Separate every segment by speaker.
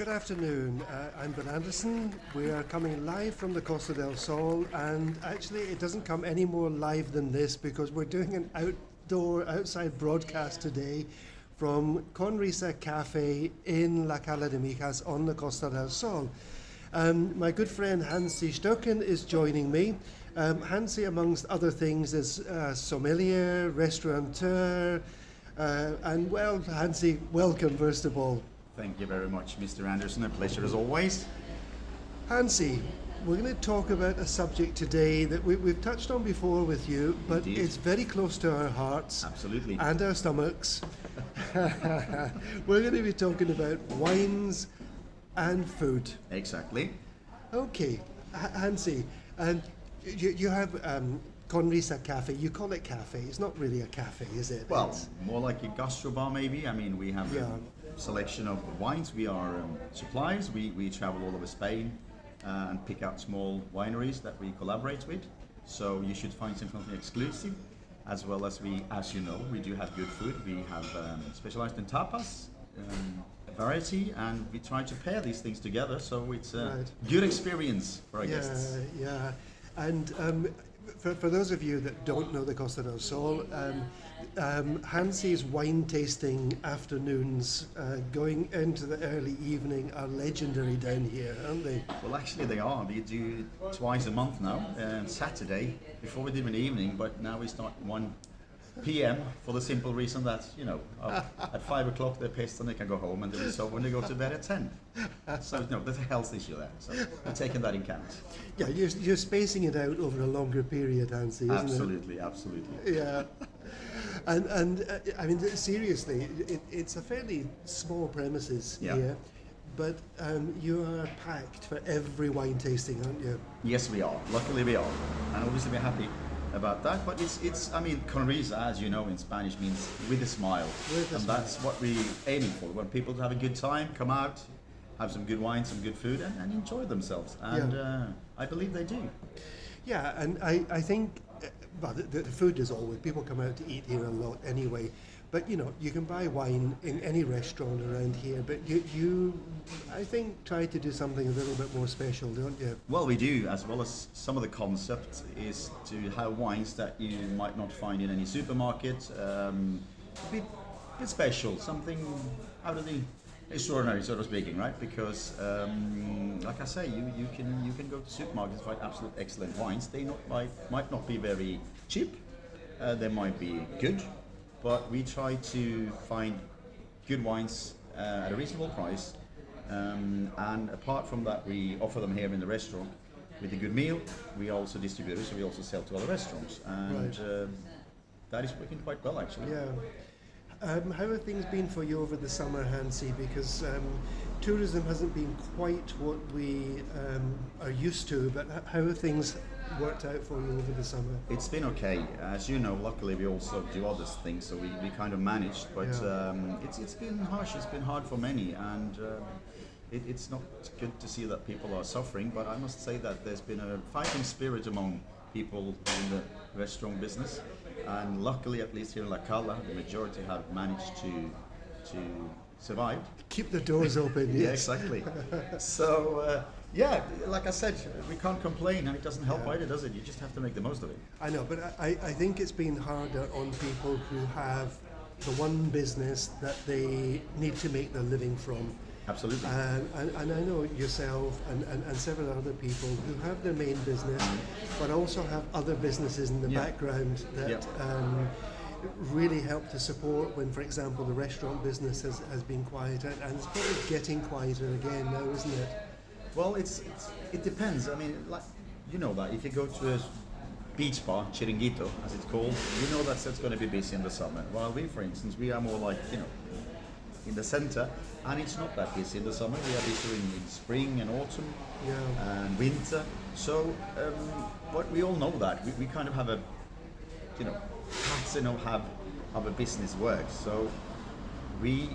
Speaker 1: Good afternoon. I'm Ben Anderson. We are coming live from the Costa del Sol, and actually it doesn't come any more live than this because we're doing an outside broadcast today from Conrisa Cafe in La Cala de Mijas on the Costa del Sol. My good friend Hansi Støkken is joining me. Hansi, amongst other things, is sommelier, restaurateur, and well, Hansi, welcome first of all.
Speaker 2: Thank you very much, Mr. Anderson. A pleasure as always.
Speaker 1: Hansi, we're going to talk about a subject today that we've touched on before with you, but
Speaker 2: Indeed.
Speaker 1: It's very close to our hearts.
Speaker 2: Absolutely.
Speaker 1: And our stomachs. We're going to be talking about wines and food.
Speaker 2: Exactly.
Speaker 1: Okay, Hansi, and you have Conrisa Cafe. You call it cafe. It's not really a cafe, is it?
Speaker 2: Well, more like a gastro bar maybe. I mean, we have a selection of wines. We are suppliers. We travel all over Spain and pick out small wineries that we collaborate with. So you should find something exclusive, as well as as you know, we do have good food. We have specialized in tapas, variety, and we try to pair these things together. So it's a good experience for our guests.
Speaker 1: Yeah. And for those of you that don't know the Costa del Sol, Hansi's wine tasting afternoons going into the early evening are legendary down here, aren't they?
Speaker 2: Well, actually they are. We do twice a month now, Saturday. Before we did in the evening, but now we start 1 p.m. for the simple reason that, you know, at 5 o'clock they're pissed and they can go home, and then so when they go to bed at 10. So, no, there's a health issue there. So we're taking that in count.
Speaker 1: Yeah, you're spacing it out over a longer period, Hansi, isn't
Speaker 2: Absolutely.
Speaker 1: Yeah. And I mean, seriously, it's a fairly small premises here, but you are packed for every wine tasting, aren't you?
Speaker 2: Yes, we are. Luckily we are. And obviously we're happy about that, but it's I mean, Conrisa, as you know, in Spanish means with a smile. That's what we're aiming for. When people have a good time, come out, have some good wine, some good food, and enjoy themselves. And I believe they do.
Speaker 1: Yeah, and I think, well, the food is always, people come out to eat here a lot anyway, but you know, you can buy wine in any restaurant around here, but you I think, try to do something a little bit more special, don't you?
Speaker 2: Well, we do, as well as some of the concept is to have wines that you might not find in any supermarket, a bit special, something out of the extraordinary, sort of speaking, right? Because, like I say, you can go to supermarkets and find absolute excellent wines. They might not be very cheap. They might be good, but we try to find good wines at a reasonable price. And apart from that, we offer them here in the restaurant with a good meal. We also distribute it, so we also sell to other restaurants, and that is working quite well, actually.
Speaker 1: Yeah. How have things been for you over the summer, Hansi? Because tourism hasn't been quite what we are used to, but how have things worked out for you over the summer?
Speaker 2: It's been okay. As you know, luckily we also do other things, so we kind of managed, but it's been harsh, it's been hard for many, and it's not good to see that people are suffering, but I must say that there's been a fighting spirit among people in the restaurant business. And luckily, at least here in La Cala, the majority have managed to survive.
Speaker 1: Keep the doors open.
Speaker 2: Yeah, exactly. So, like I said, we can't complain, and it doesn't help either, does it? You just have to make the most of it.
Speaker 1: I know, but I think it's been harder on people who have the one business that they need to make their living from.
Speaker 2: Absolutely.
Speaker 1: And I know yourself and several other people who have their main business, but also have other businesses in the background that really help to support when, for example, the restaurant business has been quieter, and it's probably getting quieter again now, isn't it?
Speaker 2: Well, it depends. I mean, like, you know that if you go to a beach bar, Chiringuito, as it's called, you know that's going to be busy in the summer. While we, for instance, we are more like, you know, in the center, and it's not that busy in the summer. We are busy in spring and autumn and winter. So, but we all know that we kind of have a, you know, pattern of how a business works. So we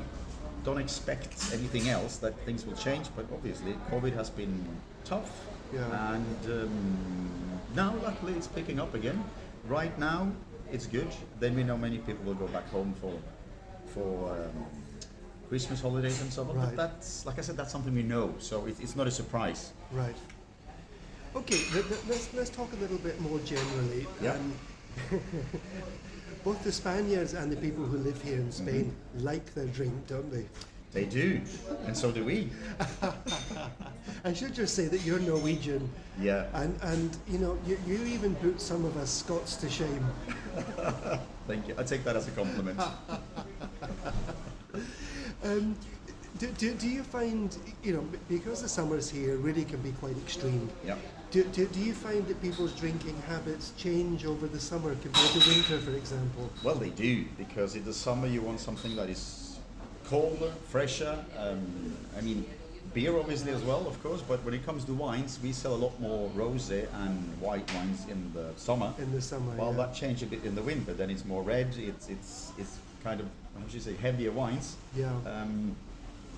Speaker 2: don't expect anything else, that things will change. But obviously, COVID has been tough, and now luckily it's picking up again. Right now, it's good. Then we know many people will go back home for Christmas holidays and so on.
Speaker 1: Right.
Speaker 2: But that's, like I said, that's something we know, so it's not a surprise.
Speaker 1: Right. Okay, let's talk a little bit more generally.
Speaker 2: Yeah.
Speaker 1: Both the Spaniards and the people who live here in Spain like their drink, don't they?
Speaker 2: They do, and so do we.
Speaker 1: I should just say that you're Norwegian.
Speaker 2: Yeah.
Speaker 1: And you know, you even put some of us Scots to shame.
Speaker 2: Thank you. I take that as a compliment.
Speaker 1: Do you find, you know, because the summers here really can be quite extreme,
Speaker 2: Yeah.
Speaker 1: do you find that people's drinking habits change over the summer compared to winter, for example?
Speaker 2: Well, they do, because in the summer you want something that is colder, fresher. I mean, beer obviously as well, of course, but when it comes to wines, we sell a lot more rosé and white wines in the summer.
Speaker 1: In the summer,
Speaker 2: While
Speaker 1: yeah.
Speaker 2: that change a bit in the winter, then it's more red, it's kind of, how should you say, heavier wines.
Speaker 1: Yeah.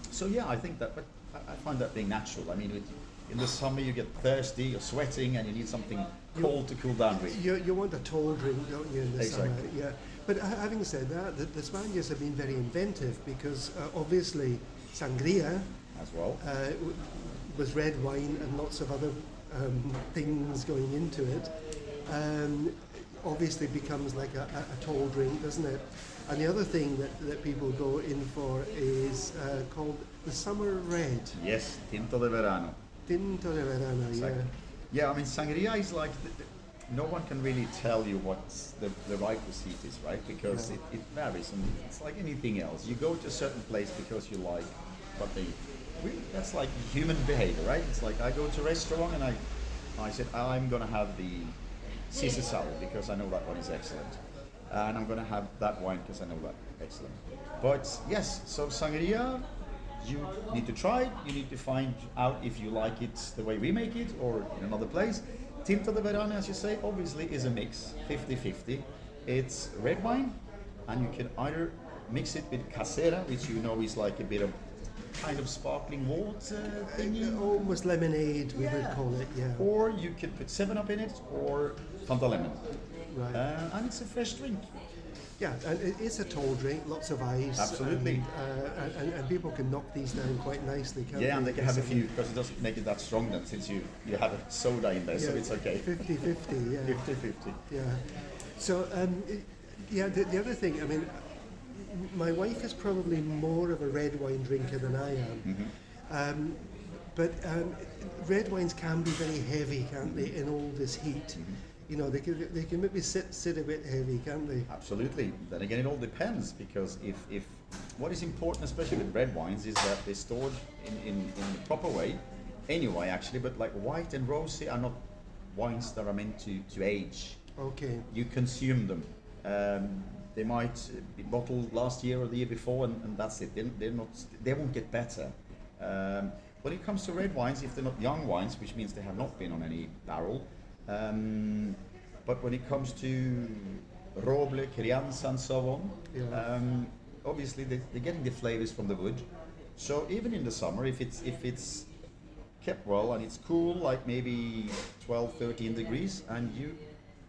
Speaker 2: So yeah, I think that, but I find that being natural. I mean, in the summer you get thirsty, you're sweating, and you need something cold to cool down with.
Speaker 1: You want a tall drink, don't you, in the
Speaker 2: Exactly.
Speaker 1: summer? Yeah. But having said that, the Spaniards have been very inventive because obviously sangria
Speaker 2: As well.
Speaker 1: was red wine and lots of other things going into it. Obviously becomes like a tall drink, doesn't it? And the other thing that people go in for is called the summer red.
Speaker 2: Yes, tinto de verano.
Speaker 1: Tinto de verano,
Speaker 2: Exactly. Yeah, I mean, sangria is like, no one can really tell you what the right receipt is, right? Because
Speaker 1: No.
Speaker 2: it varies, and it's like anything else. You go to a certain place because you like what they, that's like human behavior, right? It's like I go to a restaurant and I said, I'm gonna have the Caesar salad because I know that one is excellent. And I'm gonna have that wine because I know that excellent. But yes, so sangria, you need to try it, you need to find out if you like it the way we make it or in another place. Tinto de Verano, as you say, obviously is a mix, 50-50. It's red wine, and you can either mix it with casera, which you know is like a bit of kind of sparkling water thingy.
Speaker 1: Almost lemonade, we would
Speaker 2: Yeah.
Speaker 1: call it, yeah.
Speaker 2: Or you could put 7-Up in it, or Fanta Lemon.
Speaker 1: Right.
Speaker 2: And it's a fresh drink.
Speaker 1: Yeah, and it is a tall drink, lots of ice.
Speaker 2: Absolutely.
Speaker 1: And people can knock these down quite nicely, can't they?
Speaker 2: Yeah, and they can have a few, because it doesn't make it that strong then, since you have a soda in there, so it's okay.
Speaker 1: 50-50, yeah.
Speaker 2: 50-50.
Speaker 1: Yeah. So, the other thing, I mean, my wife is probably more of a red wine drinker than I am. But red wines can be very heavy, can't they, in all this heat? You know, they can maybe sit a bit heavy, can't they?
Speaker 2: Absolutely. Then again, it all depends, because if what is important, especially with red wines, is that they're stored in the proper way. Anyway, actually, but like white and rosé are not wines that are meant to age.
Speaker 1: Okay.
Speaker 2: You consume them. They might be bottled last year or the year before, and that's it. They won't get better. When it comes to red wines, if they're not young wines, which means they have not been on any barrel, but when it comes to roble, crianza, and so on,
Speaker 1: Yeah.
Speaker 2: obviously they're getting the flavors from the wood. So even in the summer, if it's kept well and it's cool, like maybe 12, 13 degrees, and you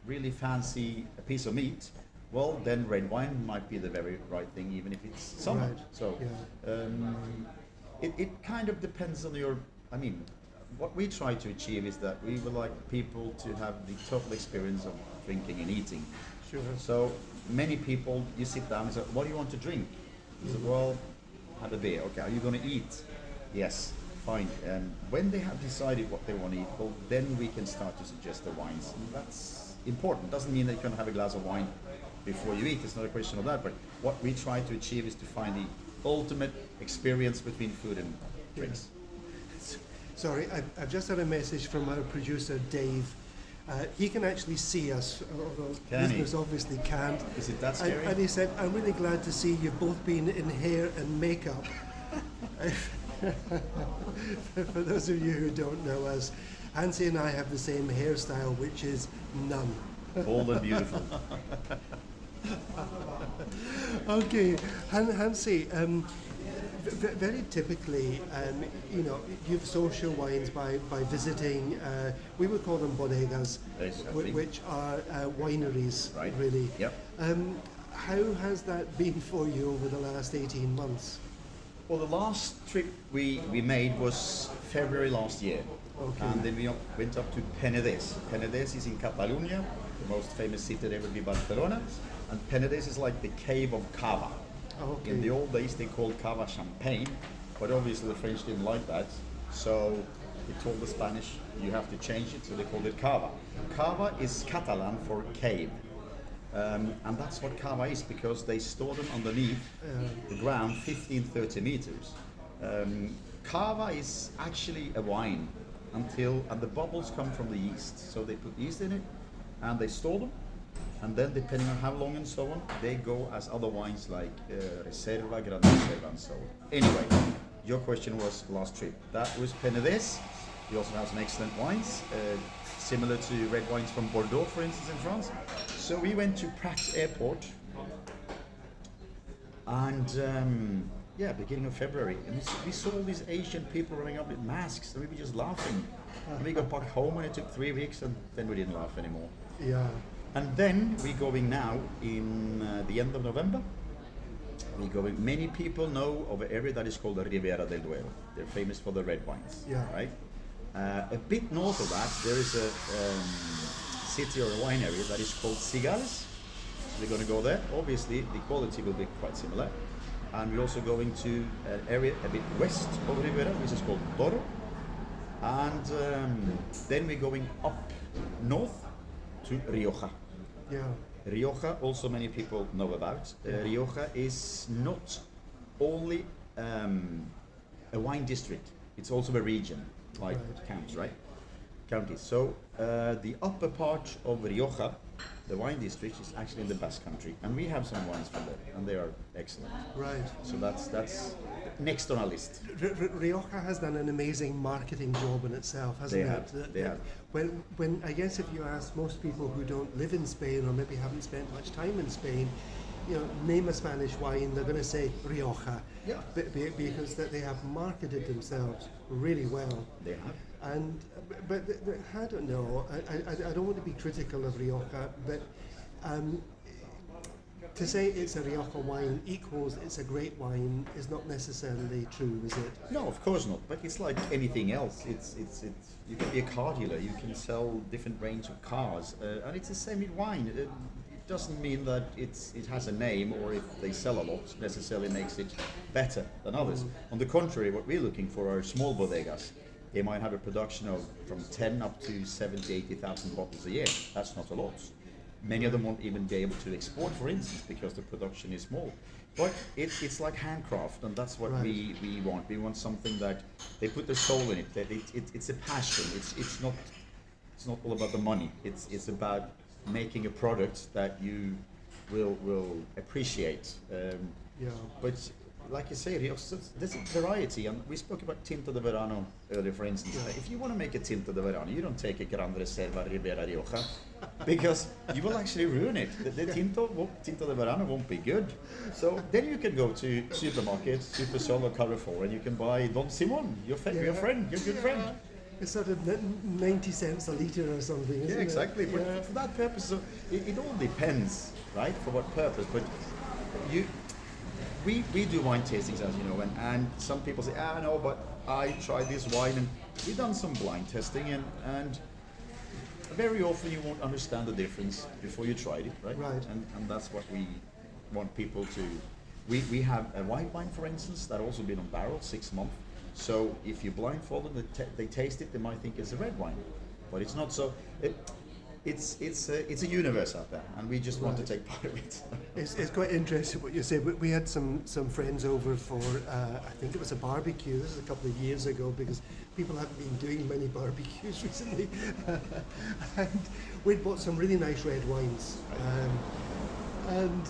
Speaker 2: really fancy a piece of meat, well, then red wine might be the very right thing, even if it's summer.
Speaker 1: Right.
Speaker 2: So it kind of depends on your, I mean, what we try to achieve is that we would like people to have the total experience of drinking and eating.
Speaker 1: Sure.
Speaker 2: So many people, you sit down and say, what do you want to drink? You say, well, have a beer. Okay, are you going to eat? Yes, fine. And when they have decided what they want to eat, well, then we can start to suggest the wines. And that's important. Doesn't mean that you can have a glass of wine before you eat. It's not a question of that. But what we try to achieve is to find the ultimate experience between food and drinks.
Speaker 1: Sorry, I've just had a message from our producer, Dave. He can actually see us, although
Speaker 2: Can he?
Speaker 1: listeners obviously can't.
Speaker 2: Is it that
Speaker 1: And,
Speaker 2: scary?
Speaker 1: and he said, I'm really glad to see you've both been in hair and makeup. For those of you who don't know us, Hansi and I have the same hairstyle, which is none.
Speaker 2: Bold and beautiful.
Speaker 1: Okay, Hansi, very typically, you know, you've social wines by visiting, we would call them bodegas,
Speaker 2: Exactly.
Speaker 1: which are wineries,
Speaker 2: Right.
Speaker 1: really.
Speaker 2: Yep.
Speaker 1: How has that been for you over the last 18 months?
Speaker 2: Well, the last trip we made was February last year.
Speaker 1: Okay.
Speaker 2: And then we went up to Penedès. Penedès is in Catalonia, the most famous city there would be Barcelona. And Penedès is like the cave of cava.
Speaker 1: Okay.
Speaker 2: In the old days they called cava champagne, but obviously the French didn't like that. So they told the Spanish, you have to change it, so they called it cava. Cava is Catalan for cave. And that's what cava is, because they store them underneath the ground 15-30 meters. Cava is actually a wine and the bubbles come from the yeast. So they put yeast in it and they store them, and then depending on how long and so on, they go as other wines like Reserva, Gran Reserva and so on. Anyway, your question was last trip. That was Penedès. We also have some excellent wines, similar to red wines from Bordeaux, for instance, in France. So we went to Prax Airport, and beginning of February, and we saw all these Asian people running up with masks, and we were just laughing. And we got back home, and it took 3 weeks, and then we didn't laugh anymore.
Speaker 1: Yeah.
Speaker 2: And then we're going now in the end of November. We're going. Many people know of an area that is called the Ribera del Duero. They're famous for the red wines,
Speaker 1: Yeah.
Speaker 2: right? A bit north of that, there is a city or a wine area that is called Cigales. So we're going to go there. Obviously, the quality will be quite similar. And we're also going to an area a bit west of Ribera, which is called Toro. And then we're going up north to Rioja.
Speaker 1: Yeah.
Speaker 2: Rioja, also many people know about. Rioja is not only a wine district, it's also a region, like counties, right? Counties. So the upper part of Rioja, the wine district, is actually in the Basque Country, and we have some wines from there, and they are excellent.
Speaker 1: Right.
Speaker 2: So that's next on our list.
Speaker 1: Rioja has done an amazing marketing job in itself, hasn't it?
Speaker 2: They have.
Speaker 1: When I guess if you ask most people who don't live in Spain or maybe haven't spent much time in Spain, name a Spanish wine, they're going to say Rioja.
Speaker 2: Yeah.
Speaker 1: Because they have marketed themselves really well.
Speaker 2: They have.
Speaker 1: But I don't know. I don't want to be critical of Rioja, but to say it's a Rioja wine equals it's a great wine is not necessarily true, is it?
Speaker 2: No, of course not. But it's like anything else. It's you can be a car dealer. You can sell different range of cars, and it's the same with wine. It doesn't mean that it has a name, or if they sell a lot necessarily makes it better than others. On the contrary, what we're looking for are small bodegas. They might have a production of from 10 up to 70, 80,000 bottles a year. That's not a lot. Many of them won't even be able to export, for instance, because the production is small. But it's like handcraft, and that's what we want. We want something that they put their soul in it. That it's a passion. It's not all about the money. It's about making a product that you will appreciate. But like you say, there's a variety, and we spoke about Tinto de Verano earlier, for instance. If you want to make a Tinto de Verano, you don't take a Gran Reserva Ribera Rioja, because you will actually ruin it. The Tinto de Verano won't be good. So then you can go to supermarket, Supersol or Carrefour, and you can buy Don Simon, your friend, your good friend.
Speaker 1: It's sort of 90 cents a litre or something, isn't it?
Speaker 2: Exactly. But for that purpose, it all depends, right? For what purpose? But we do wine tastings, as you know, and some people say, no, but I tried this wine, and we've done some blind testing, and very often you won't understand the difference before you tried it, right?
Speaker 1: Right.
Speaker 2: And that's what we want people to. We have a white wine, for instance, that also been on barrel 6 months. So if you blindfold them, they taste it, they might think it's a red wine, but it's not. So it's a universe out there, and we just want to take part of it.
Speaker 1: It's quite interesting what you say. We had some friends over for I think it was a barbecue. This is a couple of years ago, because people haven't been doing many barbecues recently. And we'd bought some really nice red wines, and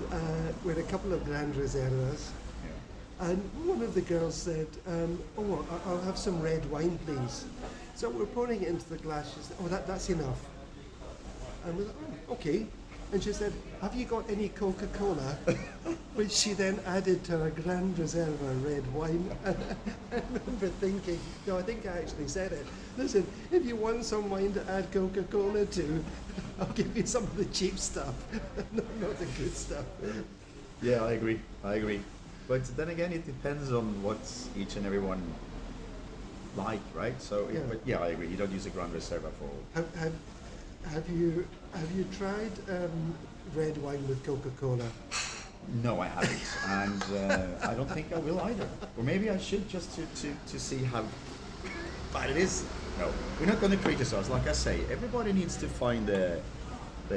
Speaker 1: we had a couple of Grand Reservas. And one of the girls said, I'll have some red wine, please. So we're pouring it into the glass. She said, that's enough. And we thought, okay. And she said, have you got any Coca-Cola? Which she then added to her Grand Reserva red wine. And I remember thinking, no, I think I actually said it. Listen, if you want some wine to add Coca-Cola to, I'll give you some of the cheap stuff, not the good stuff.
Speaker 2: Yeah, I agree. But then again, it depends on what each and everyone like, right? So,
Speaker 1: Yeah.
Speaker 2: but yeah, I agree. You don't use a Grand Reserva for.
Speaker 1: Have you tried red wine with Coca-Cola?
Speaker 2: No, I haven't, and I don't think I will either. Or maybe I should just to see how. But it is. No, we're not going to treat ourselves. Like I say, everybody needs to find their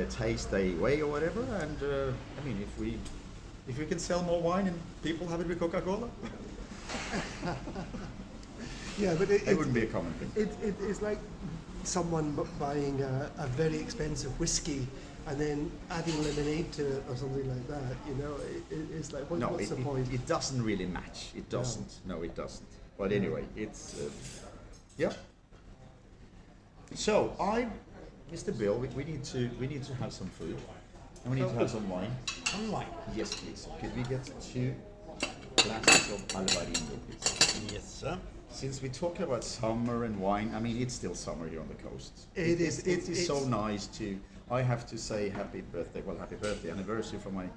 Speaker 2: taste, their way, or whatever. And I mean, if we can sell more wine and people have it with Coca-Cola,
Speaker 1: Yeah, but
Speaker 2: it wouldn't be a common thing.
Speaker 1: it's like someone buying a very expensive whiskey and then adding lemonade to it or something like that. You know, it's like
Speaker 2: No,
Speaker 1: what's the point?
Speaker 2: it doesn't really match. It doesn't. No, it doesn't. But anyway, it's yeah. So Mr. Bill, we need to have some food, and we need to have some wine.
Speaker 3: Some wine.
Speaker 2: Yes, please. Could we get 2 glasses of Alvarinho, please?
Speaker 3: Yes, sir.
Speaker 2: Since we're talking about summer and wine, I mean it's still summer here on the coast.
Speaker 1: It is.
Speaker 2: It is so nice to. I have to say happy birthday. Well, happy birthday anniversary for my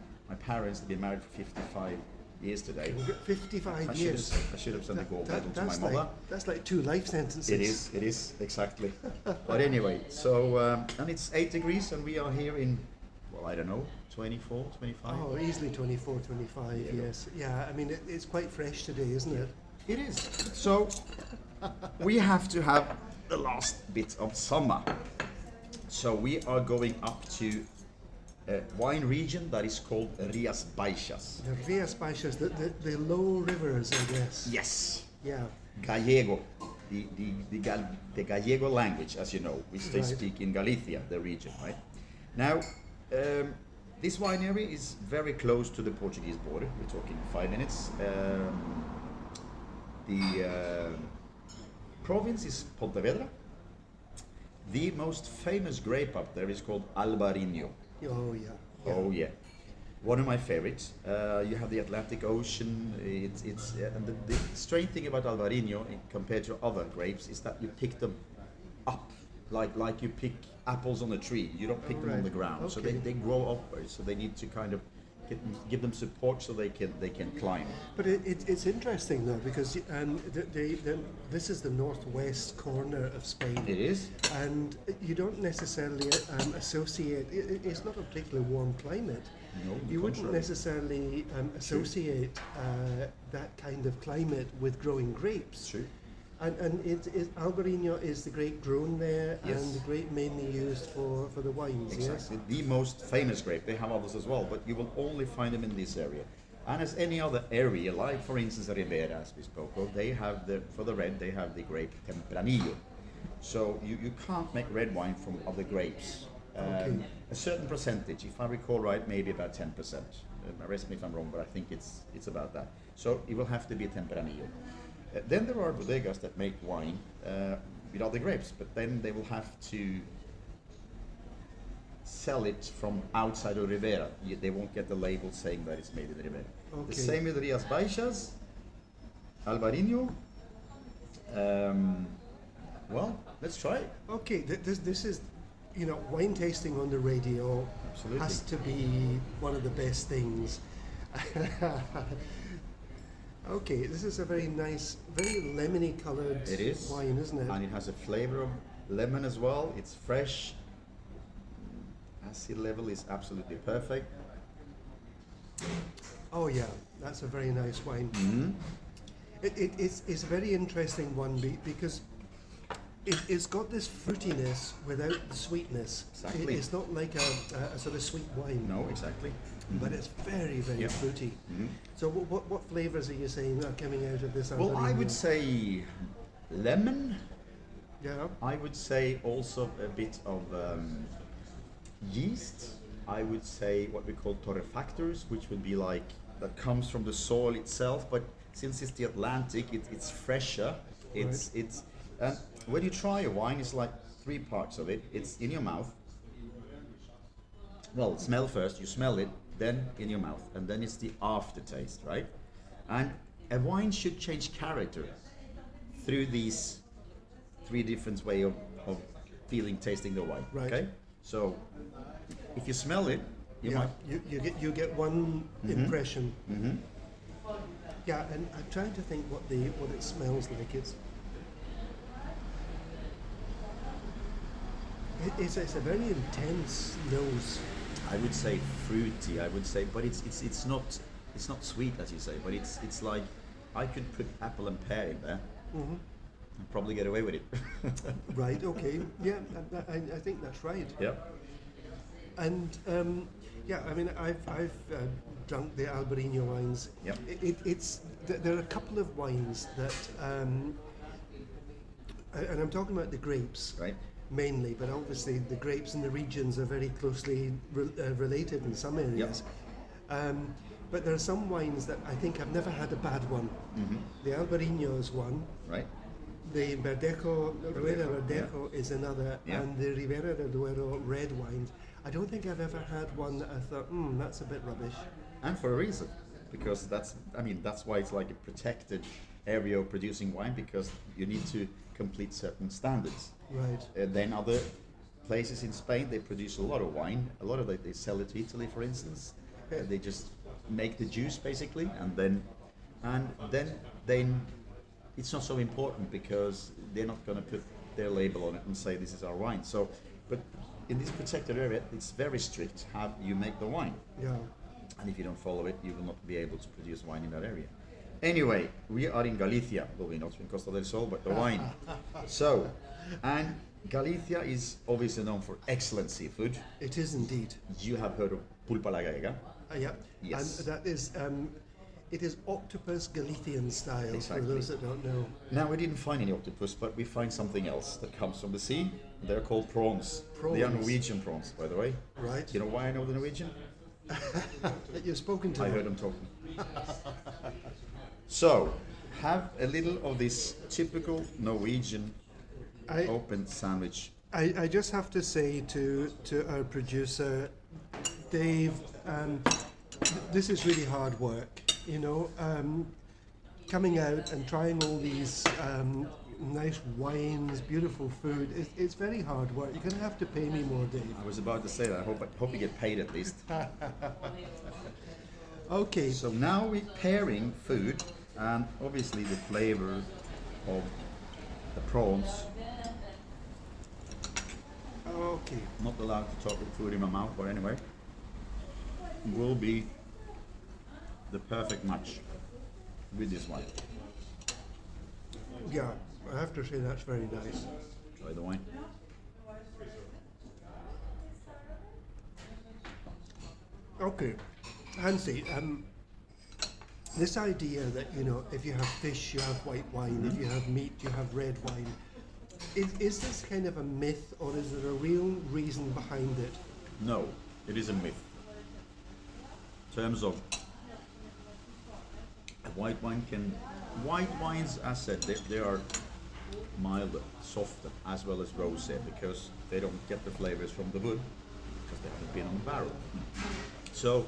Speaker 2: parents. They've been married for 55 years today.
Speaker 1: 55 years.
Speaker 2: I should have sent a gold medal to my
Speaker 1: That's
Speaker 2: mother.
Speaker 1: like, that's like 2 life sentences.
Speaker 2: It is, exactly. But anyway, so, and it's 8 degrees and we are here in, well, I don't know, 24, 25?
Speaker 1: Oh, easily 24, 25,
Speaker 2: Yeah.
Speaker 1: yes. Yeah, I mean, it's quite fresh today, isn't it?
Speaker 2: It is. So, we have to have the last bit of summer. So we are going up to a wine region that is called Rías Baixas.
Speaker 1: The Rías Baixas, the low rivers, I guess.
Speaker 2: Yes.
Speaker 1: Yeah.
Speaker 2: Gallego, the Gallego language, as you know, which they
Speaker 1: Right.
Speaker 2: speak in Galicia, the region, right? Now, this winery is very close to the Portuguese border. We're talking 5 minutes. The province is Pontevedra. The most famous grape up there is called Alvarinho.
Speaker 1: Oh, yeah.
Speaker 2: Oh yeah, one of my favorites. You have the Atlantic Ocean. It's and the strange thing about Alvarinho compared to other grapes is that you pick them up like you pick apples on a tree. You don't pick them on the ground. So
Speaker 1: Okay.
Speaker 2: they grow upwards. So they need to kind of give them support so they can climb.
Speaker 1: But it's interesting though because this is the northwest corner of Spain.
Speaker 2: It is.
Speaker 1: And you don't necessarily associate. It's not a particularly warm climate.
Speaker 2: No, on the
Speaker 1: You wouldn't
Speaker 2: contrary.
Speaker 1: necessarily associate that kind of climate with growing grapes.
Speaker 2: True.
Speaker 1: And Albarino is the grape grown there,
Speaker 2: Yes.
Speaker 1: and the grape mainly used for the wines.
Speaker 2: Exactly. The most famous grape. They have others as well, but you will only find them in this area. And as any other area, like for instance Ribera, as we spoke of, they have for the red, they have the grape Tempranillo. So you can't make red wine from other grapes.
Speaker 1: Okay.
Speaker 2: A certain percentage, if I recall right, maybe about 10%. Arrest me if I'm wrong, but I think it's about that. So it will have to be Tempranillo. Then there are bodegas that make wine with other grapes, but then they will have to sell it from outside of Ribera. They won't get the label saying that it's made in Ribera.
Speaker 1: Okay.
Speaker 2: The same with Rías Baixas, Alvarinho. Well, let's try it.
Speaker 1: Okay, this is, wine tasting on the radio
Speaker 2: Absolutely.
Speaker 1: has to be one of the best things. Okay, this is a very nice, very lemony coloured
Speaker 2: It is.
Speaker 1: wine, isn't it?
Speaker 2: And it has a flavor of lemon as well. It's fresh. Acid level is absolutely perfect.
Speaker 1: Oh yeah, that's a very nice wine.
Speaker 2: Mm-hmm.
Speaker 1: It's a very interesting one because it's got this fruitiness without the sweetness.
Speaker 2: Exactly.
Speaker 1: It's not like a sort of sweet wine.
Speaker 2: No, exactly.
Speaker 1: But it's very, very
Speaker 2: Yeah.
Speaker 1: fruity.
Speaker 2: Mhm.
Speaker 1: So what flavours are you saying are coming out of this?
Speaker 2: Well, I would
Speaker 1: Albarino?
Speaker 2: say lemon.
Speaker 1: Yeah.
Speaker 2: I would say also a bit of yeast. I would say what we call torrefactors, which would be like that comes from the soil itself. But since it's the Atlantic, it's fresher. It's and when you try a wine, it's like 3 parts of it. It's in your mouth. Well, smell first. You smell it, then in your mouth, and then it's the aftertaste, right? And a wine should change character through these 3 different way of feeling, tasting the wine.
Speaker 1: Right.
Speaker 2: Okay. So if you smell it, you
Speaker 1: yeah.
Speaker 2: might.
Speaker 1: You get one impression.
Speaker 2: Mhm.
Speaker 1: Yeah, and I'm trying to think what it smells like. It's a very intense nose.
Speaker 2: I would say fruity. I would say, but it's not sweet as you say. But it's like I could put apple and pear in there
Speaker 1: Hmm.
Speaker 2: and probably get away with it.
Speaker 1: Right. Okay. Yeah, I think that's right.
Speaker 2: Yeah.
Speaker 1: And yeah, I mean, I've drunk the Albarino wines.
Speaker 2: Yep.
Speaker 1: There are a couple of wines that, and I'm talking about the grapes.
Speaker 2: Right.
Speaker 1: Mainly, but obviously the grapes and the regions are very closely related in some areas. But there are some wines that I think I've never had a bad one.
Speaker 2: Mm-hmm.
Speaker 1: The Albarino is one.
Speaker 2: Right.
Speaker 1: The Rueda Verdejo is another,
Speaker 2: Yeah.
Speaker 1: and the Ribera del Duero red wines. I don't think I've ever had one that I thought, that's a bit rubbish.
Speaker 2: And for a reason, because that's why it's like a protected area of producing wine, because you need to complete certain standards.
Speaker 1: Right.
Speaker 2: Then other places in Spain, they produce a lot of wine. A lot of it, they sell it to Italy, for instance. They just make the juice basically, and then it's not so important because they're not going to put their label on it and say this is our wine. So, but in this protected area, it's very strict how you make the wine.
Speaker 1: Yeah.
Speaker 2: And if you don't follow it, you will not be able to produce wine in that area. Anyway, we are in Galicia, well, we're not in Costa del Sol, but the wine. So, and Galicia is obviously known for excellent seafood.
Speaker 1: It is indeed.
Speaker 2: You have heard of pulpa la gallega.
Speaker 1: Yeah.
Speaker 2: Yes.
Speaker 1: And that is, it is octopus Galician style,
Speaker 2: Exactly.
Speaker 1: for those that don't know.
Speaker 2: Now, we didn't find any octopus, but we find something else that comes from the sea. They're called prawns.
Speaker 1: Prawns.
Speaker 2: They are Norwegian prawns, by the way.
Speaker 1: Right.
Speaker 2: You know why I know the Norwegian?
Speaker 1: That you've spoken to
Speaker 2: I
Speaker 1: them.
Speaker 2: heard them talking. So, have a little of this typical Norwegian
Speaker 1: I-
Speaker 2: open sandwich.
Speaker 1: I just have to say to our producer, Dave, this is really hard work, you know, coming out and trying all these nice wines, beautiful food. It's very hard work. You're going to have to pay me more, Dave.
Speaker 2: I was about to say that. I hope you get paid at least.
Speaker 1: Okay.
Speaker 2: So now we're pairing food and obviously the flavor of the prawns.
Speaker 1: Okay.
Speaker 2: Not allowed to talk with food in my mouth, but anyway, will be the perfect match with this wine.
Speaker 1: Yeah, I have to say that's very nice.
Speaker 2: Try the wine.
Speaker 1: Okay, Hansi, this idea that, you know, if you have fish, you have white wine, if you have meat, you have red wine, is this kind of a myth, or is there a real reason behind it?
Speaker 2: No, it is a myth. In terms of white wines, as said, they are milder, softer, as well as rosé, because they don't get the flavors from the wood, because they haven't been on the barrel. So,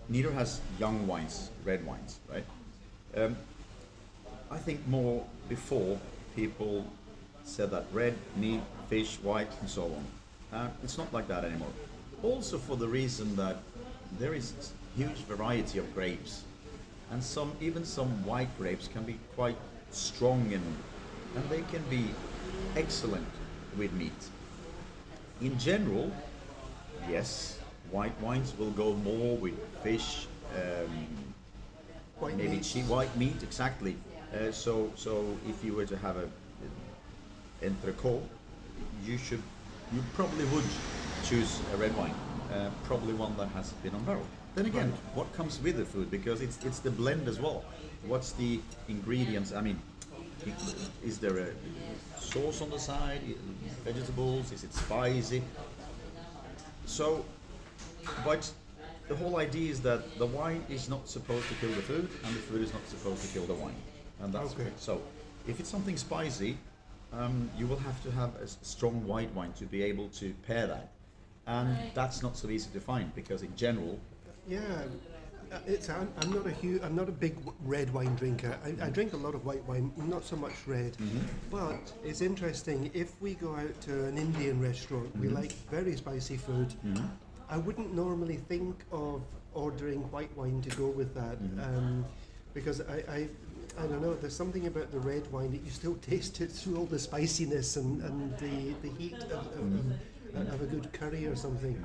Speaker 2: neither has young wines, red wines, right? I think more before people said that red, meat, fish, white, and so on. It's not like that anymore. Also for the reason that there is huge variety of grapes, and even some white grapes can be quite strong and they can be excellent with meat. In general, yes, white wines will go more with fish,
Speaker 1: White
Speaker 2: maybe
Speaker 1: meat.
Speaker 2: white meat, exactly. So if you were to have a entrecot, you probably would choose a red wine, probably one that has been on barrel. Then again, what comes with the food, because it's the blend as well. What's the ingredients? I mean, is there a sauce on the side? Vegetables? Is it spicy? So, but the whole idea is that the wine is not supposed to kill the food, and the food is not supposed to kill the wine, and that's
Speaker 1: Okay.
Speaker 2: so. If it's something spicy, you will have to have a strong white wine to be able to pair that, and that's not so easy to find, because in general,
Speaker 1: Yeah, I'm not a big red wine drinker. I drink a lot of white wine, not so much red. But it's interesting, if we go out to an Indian restaurant, we like very spicy food. I wouldn't normally think of ordering white wine to go with that. because I don't know, there's something about the red wine that you still taste it through all the spiciness and the heat of a good curry or something.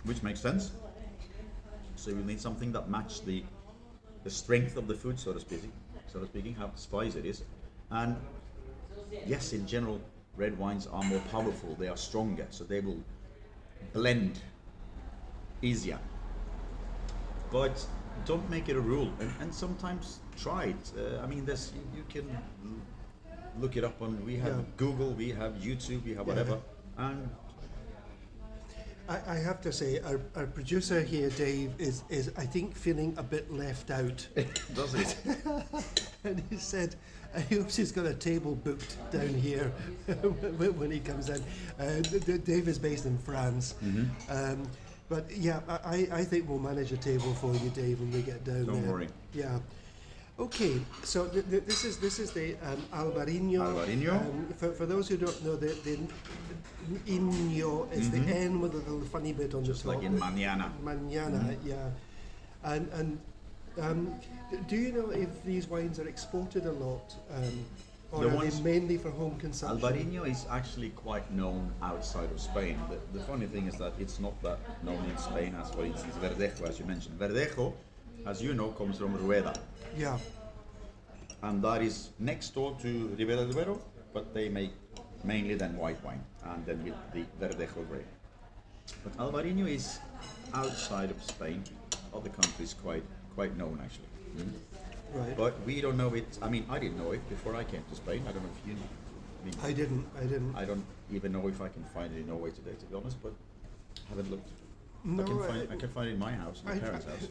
Speaker 2: Which makes sense. So you need something that matches the strength of the food, so to speaking, how spicy it is. And yes, in general, red wines are more powerful, they are stronger, so they will blend easier. But don't make it a rule, and sometimes try it. I mean, you can look it up on. We have Google, we have YouTube, we have whatever, and
Speaker 1: I have to say, our producer here, Dave, is I think feeling a bit left out.
Speaker 2: does it?
Speaker 1: And he said he hopes he's got a table booked down here when he comes in. Dave is based in France. But yeah, I think we'll manage a table for you, Dave, when we get down there.
Speaker 2: Don't worry.
Speaker 1: Yeah. Okay, so this is the Albarino.
Speaker 2: Albarino.
Speaker 1: For those who don't know, the Inyo is the N with a little funny bit on
Speaker 2: Just
Speaker 1: the top.
Speaker 2: like in mañana.
Speaker 1: Mañana, yeah. And do you know if these wines are exported a lot, or are they mainly for home consumption?
Speaker 2: Albarino is actually quite known outside of Spain. The funny thing is that it's not that known in Spain as, for instance, Verdejo, as you mentioned. Verdejo, as you know, comes from Rueda.
Speaker 1: Yeah.
Speaker 2: And that is next door to Ribera del Duero, but they make mainly then white wine, and then with the Verdejo grape. But Albarino is outside of Spain, other countries quite known actually.
Speaker 1: Right.
Speaker 2: But we don't know it. I mean, I didn't know it before I came to Spain. I don't know if you know.
Speaker 1: I didn't.
Speaker 2: I don't even know if I can find it in Norway today, to be honest, but I haven't looked.
Speaker 1: No,
Speaker 2: I can find it in my house, my parents' house.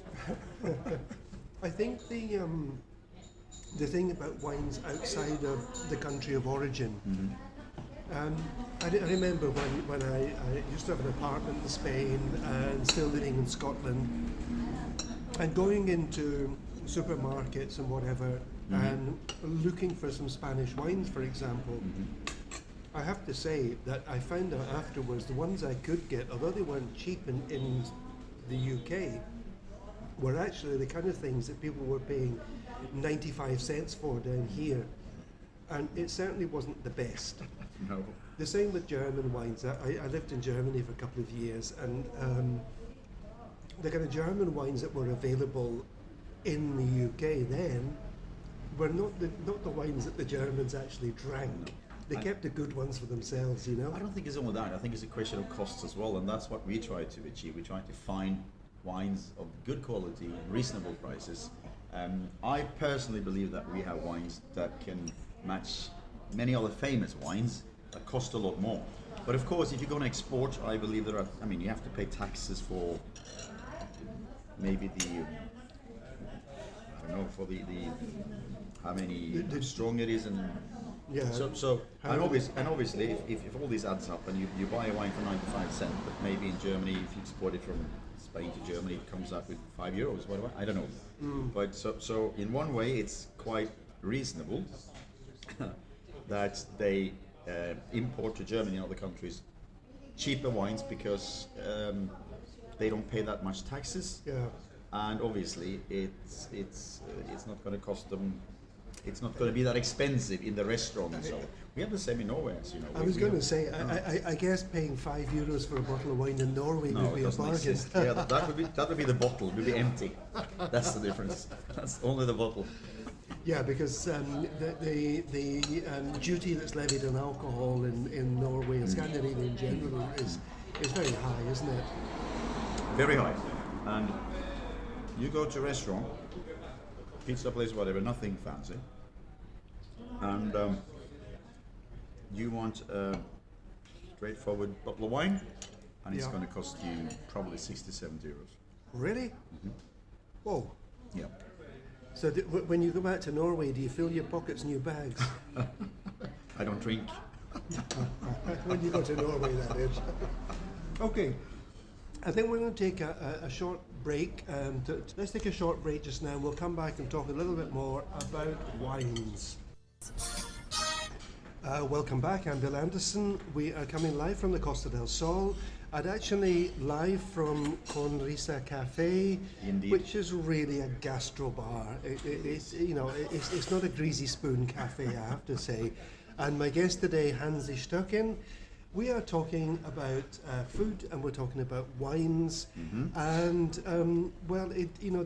Speaker 1: I think the thing about wines outside of the country of origin. I remember when I used to have an apartment in Spain and still living in Scotland, and going into supermarkets and whatever, and looking for some Spanish wines, for example. I have to say that I found out afterwards the ones I could get, although they weren't cheap in the UK, were actually the kind of things that people were paying 95 cents for down here, and it certainly wasn't the best.
Speaker 2: No.
Speaker 1: The same with German wines. I lived in Germany for a couple of years, and the kind of German wines that were available in the UK then were not the wines that the Germans actually drank. They kept the good ones for themselves, you know.
Speaker 2: I don't think it's only that. I think it's a question of costs as well, and that's what we try to achieve. We try to find wines of good quality and reasonable prices. I personally believe that we have wines that can match many other famous wines that cost a lot more. But of course, if you're going to export, I believe there are. I mean, you have to pay taxes for maybe I don't know, for the how many how strong it is, and
Speaker 1: Yeah.
Speaker 2: So and obviously, if all this adds up and you buy a wine for 95 cents, but maybe in Germany, if you export it from Spain to Germany, it comes up with €5, whatever. I don't know. But so in one way, it's quite reasonable that they import to Germany and other countries cheaper wines because they don't pay that much taxes.
Speaker 1: Yeah.
Speaker 2: And obviously, it's not going to cost them. It's not going to be that expensive in the restaurant and so on. We have the same in Norway, as you know.
Speaker 1: I was going to say, I guess paying €5 for a bottle of wine in Norway would be a bargain.
Speaker 2: Exist. Yeah, that would be the bottle. It would be empty. That's the difference. That's only the bottle.
Speaker 1: Yeah, because the duty that's levied on alcohol in Norway and Scandinavia in general is very high, isn't it?
Speaker 2: Very high. And you go to a restaurant, pizza place, whatever, nothing fancy, and you want a straightforward bottle of wine, and it's going to cost you probably 67 euros.
Speaker 1: Really?
Speaker 2: Mm-hmm.
Speaker 1: Whoa.
Speaker 2: Yeah.
Speaker 1: So when you go back to Norway, do you fill your pockets and your bags?
Speaker 2: I don't drink.
Speaker 1: When you go to Norway, that is. Okay. I think we're going to take a short break. Let's take a short break just now. We'll come back and talk a little bit more about wines. Welcome back, I'm Bill Anderson. We are coming live from the Costa del Sol, and actually live from Conrisa Cafe,
Speaker 2: Indeed.
Speaker 1: which is really a gastro bar. It's not a greasy spoon cafe, I have to say. And my guest today, Hansi Støkken. We are talking about food, and we're talking about wines, and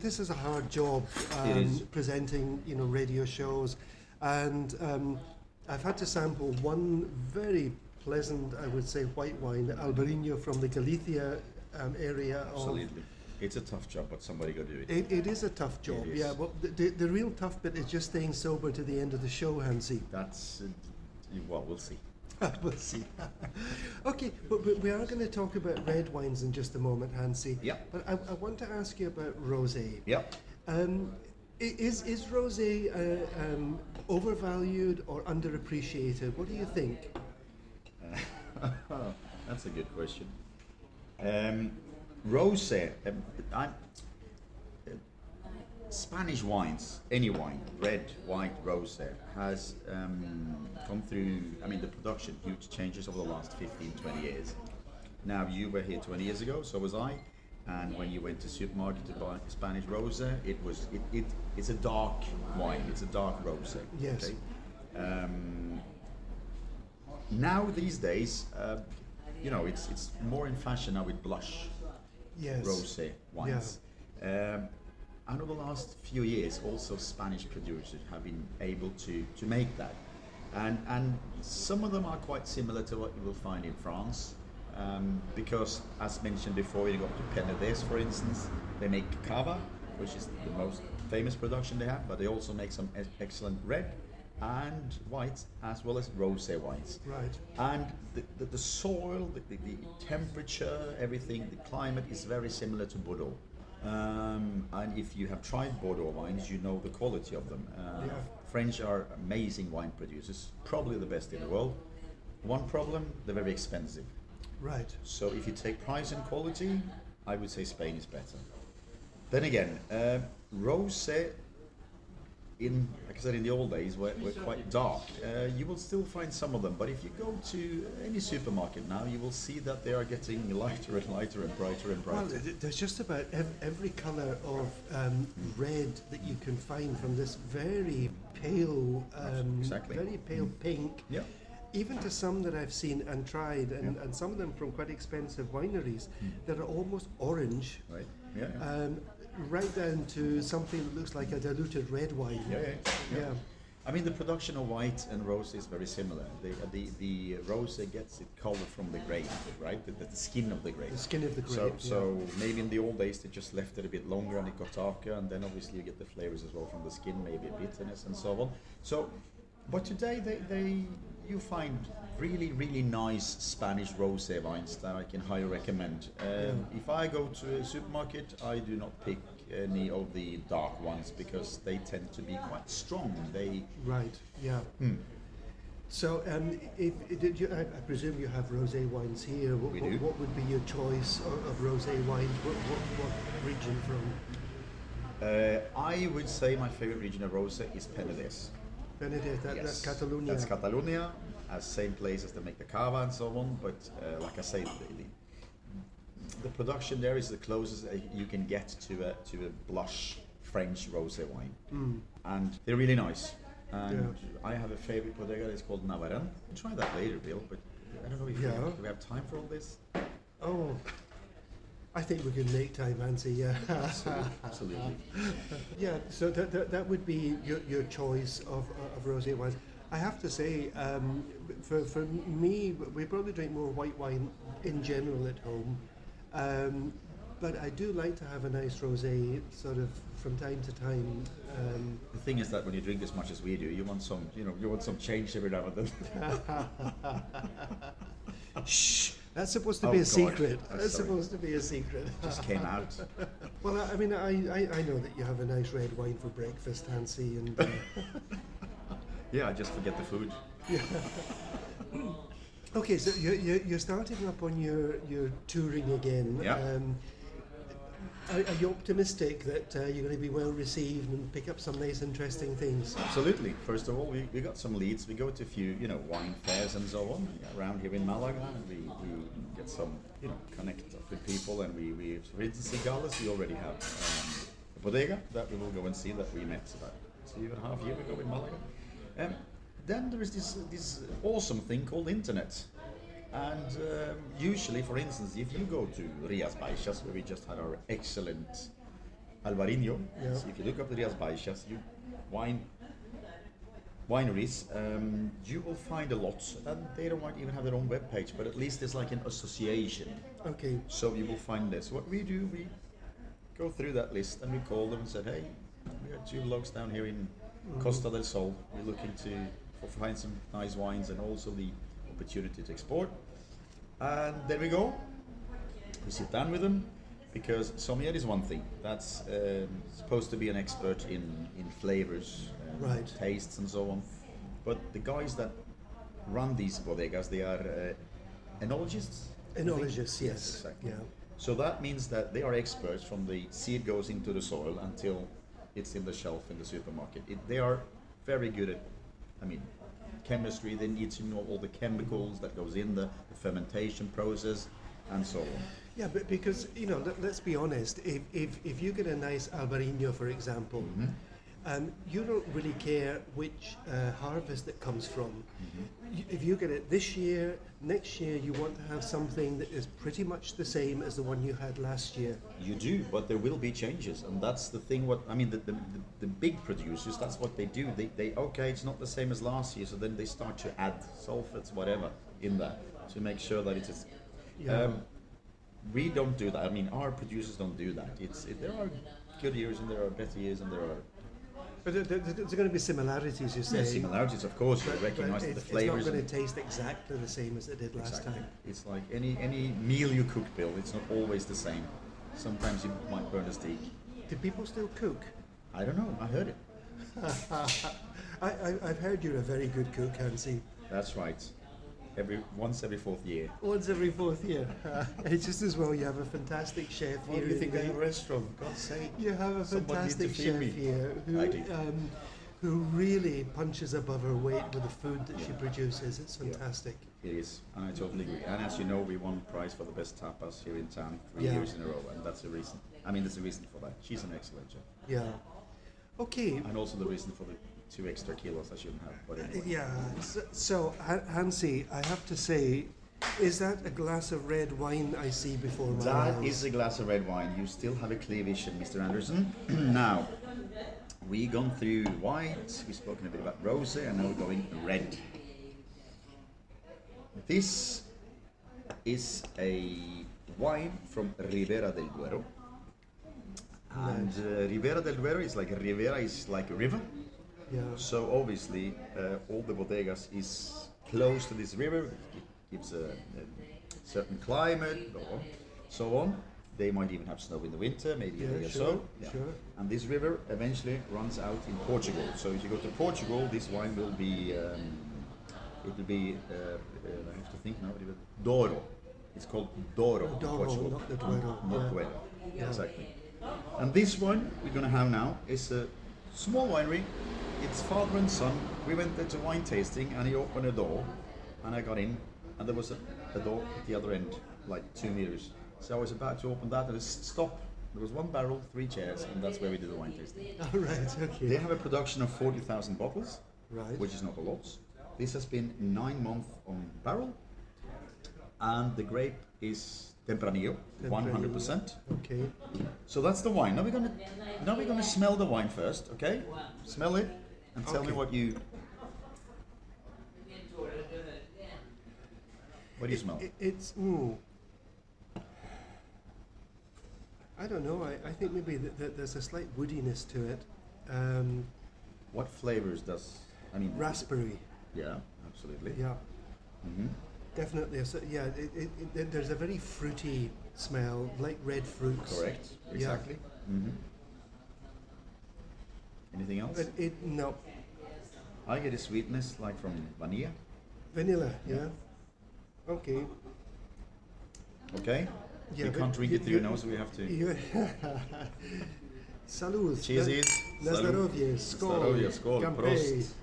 Speaker 1: this is a hard job,
Speaker 2: It is.
Speaker 1: presenting, radio shows, and I've had to sample one very pleasant, I would say, white wine, Albarino from the Galicia area.
Speaker 2: Absolutely. It's a tough job, but somebody got to do it.
Speaker 1: It is a tough job,
Speaker 2: It is.
Speaker 1: yeah. Well, the real tough bit is just staying sober to the end of the show, Hansi.
Speaker 2: That's, we'll see.
Speaker 1: We'll see. Okay, but we are going to talk about red wines in just a moment, Hansi.
Speaker 2: Yep.
Speaker 1: But I want to ask you about rosé.
Speaker 2: Yep.
Speaker 1: Is rosé overvalued or underappreciated? What do you think?
Speaker 2: That's a good question. Rosé, Spanish wines, any wine, red, white, rosé, has come through, the production, huge changes over the last 15, 20 years. Now, you were here 20 years ago, so was I, and when you went to supermarket to buy Spanish rosé, it's a dark wine, it's a dark rosé.
Speaker 1: Yes.
Speaker 2: Okay? Now, these days, it's more in fashion now with blush
Speaker 1: Yes.
Speaker 2: rosé wines. And over the last few years, also Spanish producers have been able to make that. And some of them are quite similar to what you will find in France, because, as mentioned before, you go to Penedès, for instance, they make Cava, which is the most famous production they have, but they also make some excellent red and whites, as well as rosé wines.
Speaker 1: Right.
Speaker 2: And the soil, the temperature, everything, the climate is very similar to Bordeaux. And if you have tried Bordeaux wines, you know the quality of them. French are amazing wine producers, probably the best in the world. One problem, they're very expensive.
Speaker 1: Right.
Speaker 2: So if you take price and quality, I would say Spain is better. Then again, rosé, like I said, in the old days, were quite dark. You will still find some of them, but if you go to any supermarket now, you will see that they are getting lighter and lighter and brighter and brighter.
Speaker 1: Well, there's just about every colour of red that you can find, from this very pale,
Speaker 2: Exactly.
Speaker 1: very pale pink,
Speaker 2: Yeah.
Speaker 1: even to some that I've seen and tried, and some of them from quite expensive wineries that are almost orange.
Speaker 2: Right. Yeah.
Speaker 1: Right down to something that looks like a diluted red wine.
Speaker 2: Yeah. The production of white and rosé is very similar. The rosé gets its color from the grape, right? The skin of the grape.
Speaker 1: The skin of the grape.
Speaker 2: So maybe in the old days they just left it a bit longer and it got darker, and then obviously you get the flavors as well from the skin, maybe a bitterness and so on. So, but today you find really, really nice Spanish rosé wines that I can highly recommend. If I go to a supermarket, I do not pick any of the dark ones because they tend to be quite strong.
Speaker 1: Right. Yeah. So, I presume you have rosé wines here.
Speaker 2: We do.
Speaker 1: What would be your choice of rosé wines? What region from?
Speaker 2: I would say my favorite region of rosé is Penedès.
Speaker 1: Benedict, that's Catalonia.
Speaker 2: That's Catalonia, as same place as they make the cava and so on. But like I say, the production there is the closest you can get to a blush French rosé wine, and they're really nice. And I have a favorite bodega. It's called Navarran. We'll try that later, Bill. But I don't know if we have time for all this.
Speaker 1: Oh, I think we can make time, Hansi. Yeah.
Speaker 2: Absolutely.
Speaker 1: Yeah. So that would be your choice of rosé wines. I have to say, for me, we probably drink more white wine in general at home, but I do like to have a nice rosé sort of from time to time.
Speaker 2: The thing is that when you drink as much as we do, you want some change every now and then.
Speaker 1: Shh. That's supposed to be a secret. That's
Speaker 2: sorry.
Speaker 1: supposed to be a secret.
Speaker 2: Just came out.
Speaker 1: Well, I know that you have a nice red wine for breakfast, Hansi, and
Speaker 2: Yeah, I just forget the food.
Speaker 1: okay. So you're starting up on your touring again.
Speaker 2: Yeah.
Speaker 1: Are you optimistic that you're going to be well received and pick up some nice, interesting things?
Speaker 2: Absolutely. First of all, we got some leads. We go to a few, wine fairs and so on around here in Malaga, and we get some, connect up with people. And we for instance, in Galas, we already have a bodega that we will go and see that we met about 2.5 years ago in Malaga. Then there is this awesome thing called internet. And usually, for instance, if you go to Rías Baixas, where we just had our excellent Alvarinho, so if you look up the Rías Baixas, wineries, you will find a lot, and they don't even have their own webpage, but at least there's like an association.
Speaker 1: Okay.
Speaker 2: So you will find this. What we do, we go through that list and we call them and said, hey, we got 2 logs down here in Costa del Sol. We're looking to find some nice wines and also the opportunity to export. And there we go. We sit down with them, because sommelier is one thing. That's supposed to be an expert in flavors, tastes and so on. But the guys that run these bodegas, they are enologists.
Speaker 1: Enologists, yes.
Speaker 2: Exactly.
Speaker 1: Yeah.
Speaker 2: So that means that they are experts from the seed goes into the soil until it's in the shelf in the supermarket. They are very good at, chemistry. They need to know all the chemicals that goes in the fermentation process and so on.
Speaker 1: Yeah, but because, let's be honest, if you get a nice Alvarinho, for example, you don't really care which harvest it comes from. If you get it this year, next year you want to have something that is pretty much the same as the one you had last year.
Speaker 2: You do, but there will be changes, and that's the thing. The big producers, that's what they do. They okay, it's not the same as last year, so then they start to add sulfates, whatever, in there to make sure that it is. We don't do that. Our producers don't do that. There are good years and there are better years and there are.
Speaker 1: But there's going to be similarities, you say.
Speaker 2: Yeah, similarities, of course. You recognise that the flavours.
Speaker 1: It's not going to taste exactly the same as it did last time.
Speaker 2: It's like any meal you cook, Bill. It's not always the same. Sometimes you might burn a steak.
Speaker 1: Do people still cook?
Speaker 2: I don't know. I heard it.
Speaker 1: I've heard you're a very good cook, Hansi.
Speaker 2: That's right. Once every 4th year.
Speaker 1: Once every 4th year. It's just as well you have a fantastic chef
Speaker 2: What
Speaker 1: here.
Speaker 2: do you think I have a restaurant? For God's sake.
Speaker 1: You have a fantastic chef here who really punches above her weight with the food that she produces. It's fantastic.
Speaker 2: It is, and I totally agree. And as you know, we won prize for the best tapas here in town 3 years in a row, and that's the reason. There's a reason for that. She's an excellent chef.
Speaker 1: Yeah. Okay.
Speaker 2: And also the reason for the 2 extra kilos I shouldn't have. But anyway.
Speaker 1: Yeah. So Hansi, I have to say, is that a glass of red wine I see before my eyes?
Speaker 2: That is a glass of red wine. You still have a clear vision, Mr. Anderson. Now, we've gone through white, we've spoken a bit about rosé, and now we're going red. This is a wine from Ribera del Duero. And Ribera del Duero is like a river.
Speaker 1: Yeah.
Speaker 2: So obviously, all the bodegas is close to this river. It gives a certain climate, so on. They might even have snow in the winter, maybe a day or so. Yeah.
Speaker 1: Sure.
Speaker 2: And this river eventually runs out in Portugal. So if you go to Portugal, this wine will be, I have to think now, Douro. It's called Douro in Portugal.
Speaker 1: Not the Duero.
Speaker 2: Not Duero, exactly. And this one we're going to have now is a small winery. It's father and son. We went there to wine tasting, and he opened a door, and I got in, and there was a door at the other end, like 2 meters. So I was about to open that, and it stopped. There was 1 barrel, 3 chairs, and that's where we did the wine tasting.
Speaker 1: All right. Okay.
Speaker 2: They have a production of 40,000 bottles,
Speaker 1: Right.
Speaker 2: which is not a lot. This has been 9 months on barrel, and the grape is Tempranillo, 100%.
Speaker 1: Okay.
Speaker 2: So that's the wine. Now we're gonna smell the wine first, okay? Smell it and tell me what do you smell?
Speaker 1: It's I don't know. I think maybe there's a slight woodiness to it.
Speaker 2: What flavors does?
Speaker 1: Raspberry.
Speaker 2: Yeah, absolutely.
Speaker 1: Yeah.
Speaker 2: Mm-hmm.
Speaker 1: Definitely. Yeah. There's a very fruity smell, like red fruits.
Speaker 2: Correct. Exactly.
Speaker 1: Yeah.
Speaker 2: Mm-hmm. Anything else?
Speaker 1: But no.
Speaker 2: I get a sweetness like from vanilla.
Speaker 1: Vanilla. Yeah. Okay.
Speaker 2: Okay.
Speaker 1: Yeah,
Speaker 2: we
Speaker 1: but
Speaker 2: can't drink
Speaker 1: you-
Speaker 2: it through your
Speaker 1: you-
Speaker 2: nose, so we have to.
Speaker 1: Salud.
Speaker 2: Cheers.
Speaker 1: Na zdrowie. Skål.
Speaker 2: Zdrowie, skål.
Speaker 1: Kampe.
Speaker 2: Prost.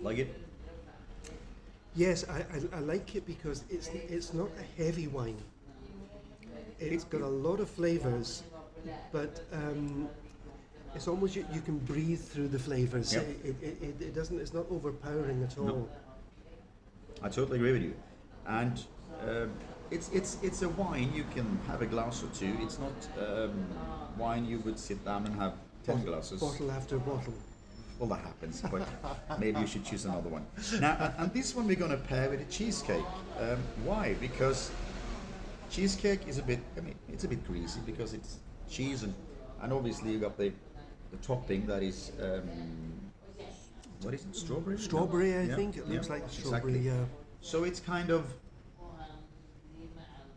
Speaker 2: Like it?
Speaker 1: Yes, I like it because it's not a heavy wine. It's got a lot of flavours, but it's almost you can breathe through the flavours.
Speaker 2: Yep.
Speaker 1: It doesn't. It's not overpowering at all.
Speaker 2: No. I totally agree with you. And it's a wine you can have a glass or two. It's not wine you would sit down and have 10 glasses.
Speaker 1: Bottle after bottle.
Speaker 2: Well, that happens, but maybe you should choose another one. Now, and this one we're going to pair with a cheesecake. Why? Because cheesecake is a bit, it's a bit greasy because it's cheese and obviously you got the topping that is, what is it, strawberry?
Speaker 1: Strawberry,
Speaker 2: No?
Speaker 1: I
Speaker 2: Yeah,
Speaker 1: think. It looks
Speaker 2: yeah,
Speaker 1: like strawberry,
Speaker 2: exactly.
Speaker 1: yeah.
Speaker 2: So it's kind of,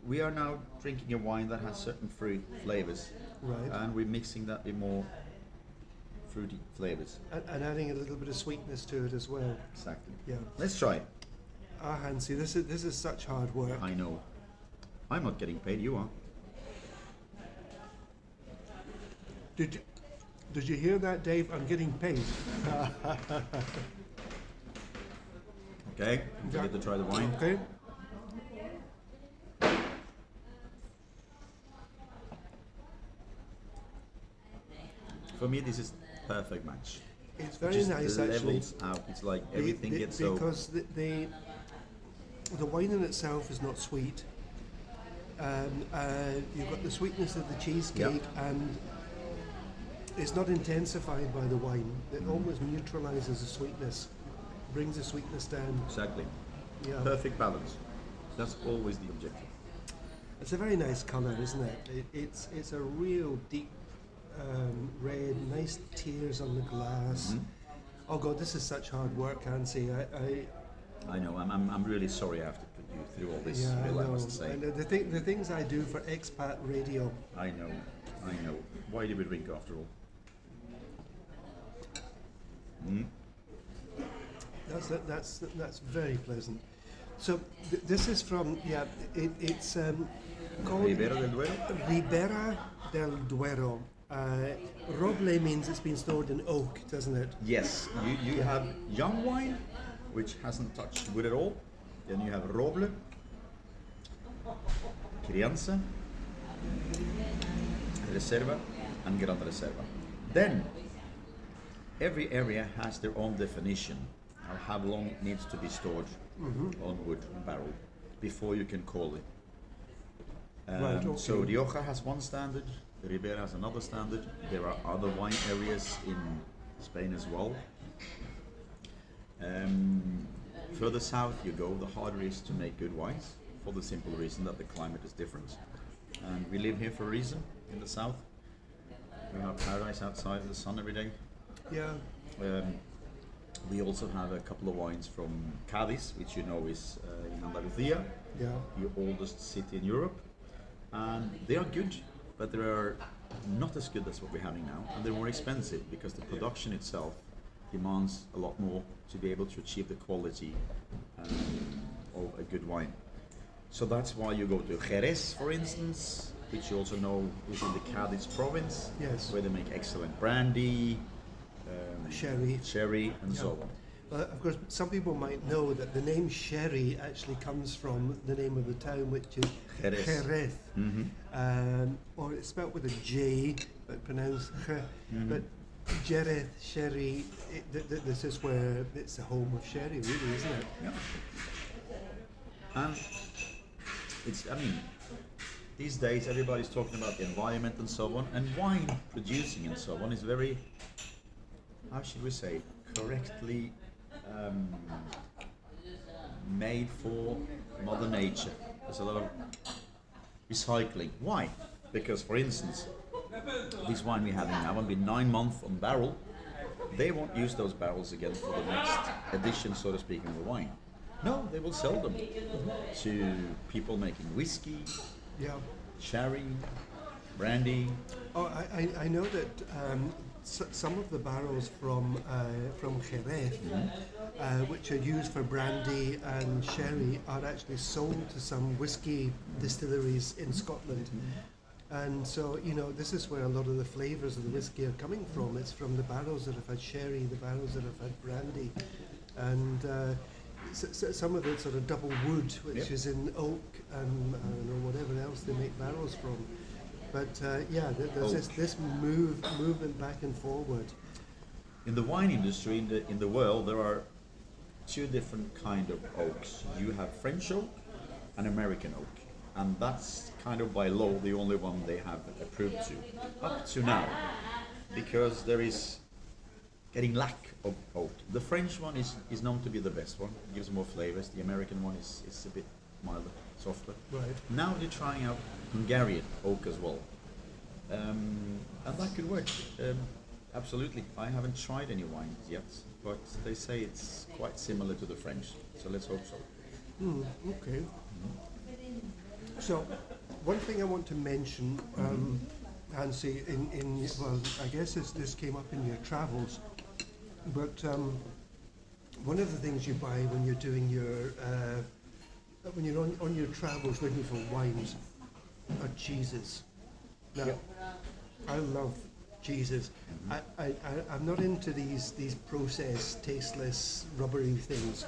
Speaker 2: we are now drinking a wine that has certain fruit flavors.
Speaker 1: Right.
Speaker 2: And we're mixing that with more fruity flavors.
Speaker 1: And adding a little bit of sweetness to it as well.
Speaker 2: Exactly.
Speaker 1: Yeah.
Speaker 2: Let's try it.
Speaker 1: Ah, Hansi, this is such hard work.
Speaker 2: I know. I'm not getting paid, you are.
Speaker 1: Did you hear that, Dave? I'm getting paid.
Speaker 2: Okay, you get to try the wine.
Speaker 1: Okay.
Speaker 2: For me, this is perfect match.
Speaker 1: It's
Speaker 2: It
Speaker 1: very
Speaker 2: just
Speaker 1: nice actually.
Speaker 2: levels out. It's like everything gets so.
Speaker 1: because the wine in itself is not sweet. You've got the sweetness of the cheesecake, and it's not intensified by the wine. It almost neutralizes the sweetness, brings the sweetness down.
Speaker 2: Exactly.
Speaker 1: Yeah,
Speaker 2: Perfect balance. That's always the objective.
Speaker 1: it's a very nice colour, isn't it? It's a real deep red, nice tears on the glass. Oh God, this is such hard work, Hansi.
Speaker 2: I know. I'm really sorry I have to put you through all this.
Speaker 1: Yeah,
Speaker 2: Bill,
Speaker 1: I
Speaker 2: I
Speaker 1: know.
Speaker 2: must say.
Speaker 1: And the things I do for Expat Radio.
Speaker 2: I know. Why did we drink after all?
Speaker 1: That's very pleasant. So this is from it's called
Speaker 2: Ribera del Duero.
Speaker 1: Ribera del Duero. Roble means it's been stored in oak, doesn't it?
Speaker 2: Yes. You have young wine, which hasn't touched wood at all. Then you have Roble, Crianza, Reserva, and Gran Reserva. Then every area has their own definition of how long it needs to be stored on wood barrel before you can call it.
Speaker 1: Right, okay.
Speaker 2: So Rioja has one standard, Ribera has another standard. There are other wine areas in Spain as well. Further south you go, the harder it is to make good wines, for the simple reason that the climate is different. And we live here for a reason in the south. We have paradise outside in the sun every day.
Speaker 1: Yeah.
Speaker 2: We also have a couple of wines from Cadiz, which you know is in Andalusia,
Speaker 1: Yeah.
Speaker 2: the oldest city in Europe. And they are good, but they are not as good as what we're having now. And they're more expensive because the production itself demands a lot more to be able to achieve the quality of a good wine. So that's why you go to Jerez, for instance, which you also know is in the Cadiz province,
Speaker 1: Yes.
Speaker 2: where they make excellent brandy,
Speaker 1: Sherry.
Speaker 2: and so on.
Speaker 1: Of course, some people might know that the name Sherry actually comes from the name of the town, which is
Speaker 2: Jerez.
Speaker 1: Jerez. Or it's spelled with a J, but pronounced J. But Jerez, Sherry, this is where it's the home of sherry, really, isn't it?
Speaker 2: Yeah. And these days everybody's talking about the environment and so on, and wine producing and so on is very, how should we say, correctly made for Mother Nature. There's a lot of recycling. Why? Because, for instance, this wine we're having now will be 9 months on barrel. They won't use those barrels again for the next edition, so to speak, of the wine. No, they will sell them to people making whiskey,
Speaker 1: Yeah.
Speaker 2: sherry, brandy.
Speaker 1: Oh, I know that some of the barrels from Jerez, which are used for brandy and sherry, are actually sold to some whiskey distilleries in Scotland. And so, this is where a lot of the flavours of the whiskey are coming from. It's from the barrels that have had sherry, the barrels that have had brandy, and some of it's sort of double wood, which is in oak and I don't know, whatever else they make barrels from. But there's this movement back and forward.
Speaker 2: In the wine industry in the world, there are two different kind of oaks. You have French oak and American oak, and that's kind of by law the only one they have approved to up to now, because there is getting lack of oak. The French one is known to be the best one, gives more flavors. The American one is a bit milder, softer.
Speaker 1: Right.
Speaker 2: Now they're trying out Hungarian oak as well, and that could work. Absolutely. I haven't tried any wines yet, but they say it's quite similar to the French, so let's hope so.
Speaker 1: Okay. So, one thing I want to mention, Hansi, well, I guess this came up in your travels, but one of the things you buy when you're doing when you're on your travels looking for wines are cheeses. Now, I love cheeses. I'm not into these processed, tasteless, rubbery things.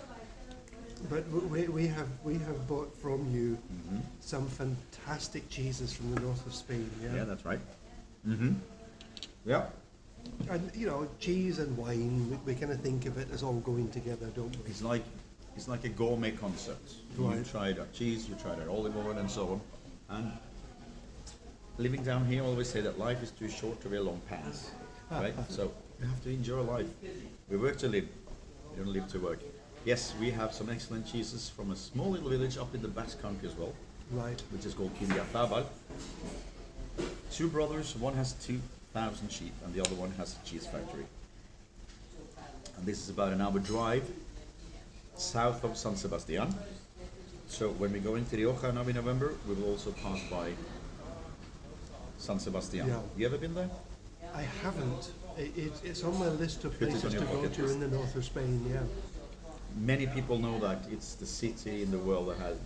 Speaker 1: But we have bought from you some fantastic cheeses from the north of Spain.
Speaker 2: Yeah, that's right. Yeah.
Speaker 1: And cheese and wine, we kind of think of it as all going together, don't we?
Speaker 2: It's like a gourmet concept.
Speaker 1: Right.
Speaker 2: You tried our cheese, you tried our olive oil, and so on. And living down here, I always say that life is too short to be a long pass, right? So you have to enjoy life. We work to live. We don't live to work. Yes, we have some excellent cheeses from a small little village up in the Basque Country as well,
Speaker 1: Right.
Speaker 2: which is called Quimbiazábal. Two brothers, one has 2,000 sheep and the other one has a cheese factory. And this is about an hour drive south of San Sebastian. So when we go into Rioja now in November, we will also pass by San Sebastian.
Speaker 1: Yeah.
Speaker 2: You ever been there?
Speaker 1: I haven't. It's on my list of
Speaker 2: Put it on
Speaker 1: places
Speaker 2: your
Speaker 1: to go
Speaker 2: bucket
Speaker 1: to
Speaker 2: list.
Speaker 1: in the north of Spain, yeah.
Speaker 2: Many people know that it's the city in the world that has,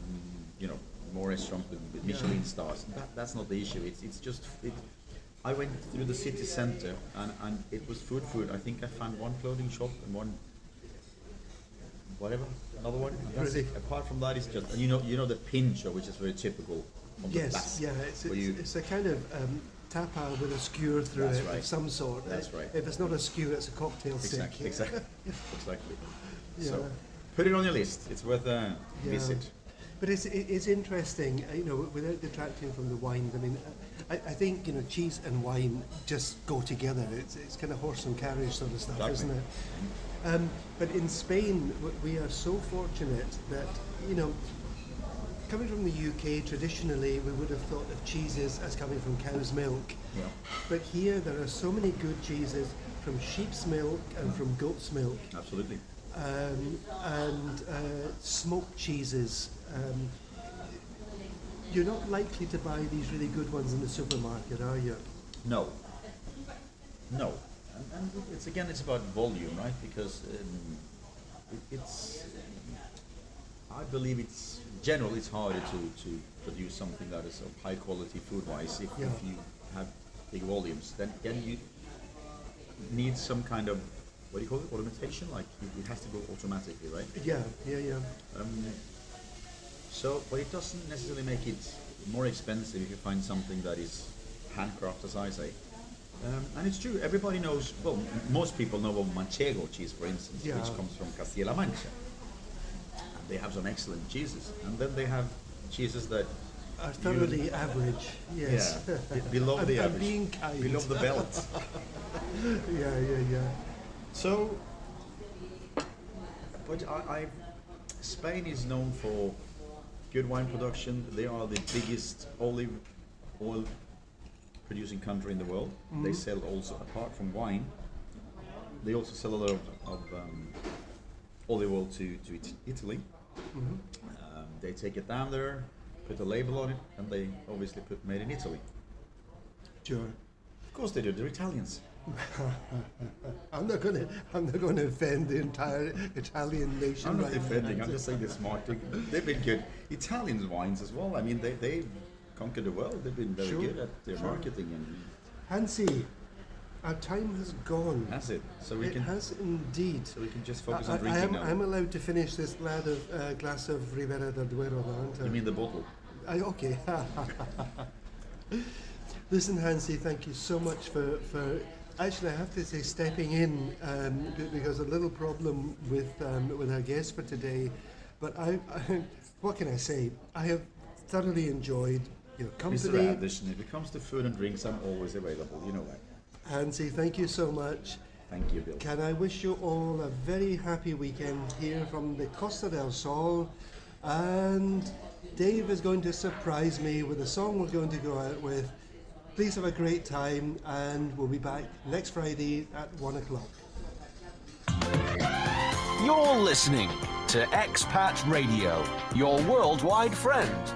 Speaker 2: more restaurants with Michelin stars. That's not the issue. It's just. I went through the city center and it was food. I think I found one clothing shop and one, another one.
Speaker 1: Really?
Speaker 2: Apart from that, it's just and you know the pincho, which is very typical of the
Speaker 1: Yes,
Speaker 2: Basque,
Speaker 1: yeah.
Speaker 2: where you-
Speaker 1: It's a kind of tapa with a skewer through
Speaker 2: That's
Speaker 1: it
Speaker 2: right.
Speaker 1: of some sort.
Speaker 2: That's right.
Speaker 1: If it's not a skewer, it's a cocktail stick.
Speaker 2: Exactly.
Speaker 1: Yeah.
Speaker 2: So put it on your list. It's worth a
Speaker 1: Yeah.
Speaker 2: visit.
Speaker 1: But it's interesting, without detracting from the wine. I mean, I think cheese and wine just go together. It's kind of horse and carriage sort of stuff,
Speaker 2: Exactly.
Speaker 1: isn't it? But in Spain, we are so fortunate that coming from the UK, traditionally we would have thought of cheeses as coming from cow's milk.
Speaker 2: Yeah.
Speaker 1: But here there are so many good cheeses from sheep's milk and from goat's milk.
Speaker 2: Absolutely.
Speaker 1: And smoked cheeses. You're not likely to buy these really good ones in the supermarket, are you?
Speaker 2: No. And it's about volume, right? Because I believe it's harder to produce something that is of high quality food wise if you have big volumes. Then you need some kind of, what do you call it, automation? Like it has to go automatically, right?
Speaker 1: Yeah.
Speaker 2: But it doesn't necessarily make it more expensive if you find something that is handcrafted, as I say. And it's true, everybody knows, well, most people know of Manchego cheese, for instance,
Speaker 1: Yeah.
Speaker 2: which comes from Castilla-La Mancha. And they have some excellent cheeses. And then they have cheeses that
Speaker 1: Are thoroughly average, yes.
Speaker 2: below the
Speaker 1: I'm
Speaker 2: average,
Speaker 1: being kind.
Speaker 2: below the belt.
Speaker 1: Yeah.
Speaker 2: So, but Spain is known for good wine production. They are the biggest olive oil producing country in the world. They sell also, apart from wine, they also sell a lot of olive oil to Italy. They take it down there, put a label on it, and they obviously put made in Italy.
Speaker 1: Sure.
Speaker 2: Of course they do. They're Italians.
Speaker 1: I'm not going to offend the entire Italian nation.
Speaker 2: I'm not
Speaker 1: right
Speaker 2: defending.
Speaker 1: now.
Speaker 2: I'm just saying they're smart. They've been good. Italian wines as well. I mean, they've conquered the world. They've been very good at their marketing. And
Speaker 1: Hansi, our time has gone.
Speaker 2: has it? So
Speaker 1: It has indeed.
Speaker 2: So we can just focus on drinking now.
Speaker 1: I'm allowed to finish this glass of Ribera del Duero, aren't I?
Speaker 2: You mean the bottle?
Speaker 1: Okay. Listen, Hansi, thank you so much for actually, I have to say, stepping in because a little problem with our guest for today. But I what can I say? I have thoroughly enjoyed your company.
Speaker 2: Mr. Anderson, if it comes to food and drinks, I'm always available. You know that.
Speaker 1: Hansi, thank you so much.
Speaker 2: Thank you, Bill.
Speaker 1: Can I wish you all a very happy weekend here from the Costa del Sol. And Dave is going to surprise me with a song we're going to go out with. Please have a great time, and we'll be back next Friday at 1 o'clock.
Speaker 3: You're listening to Expat Radio, your worldwide friend.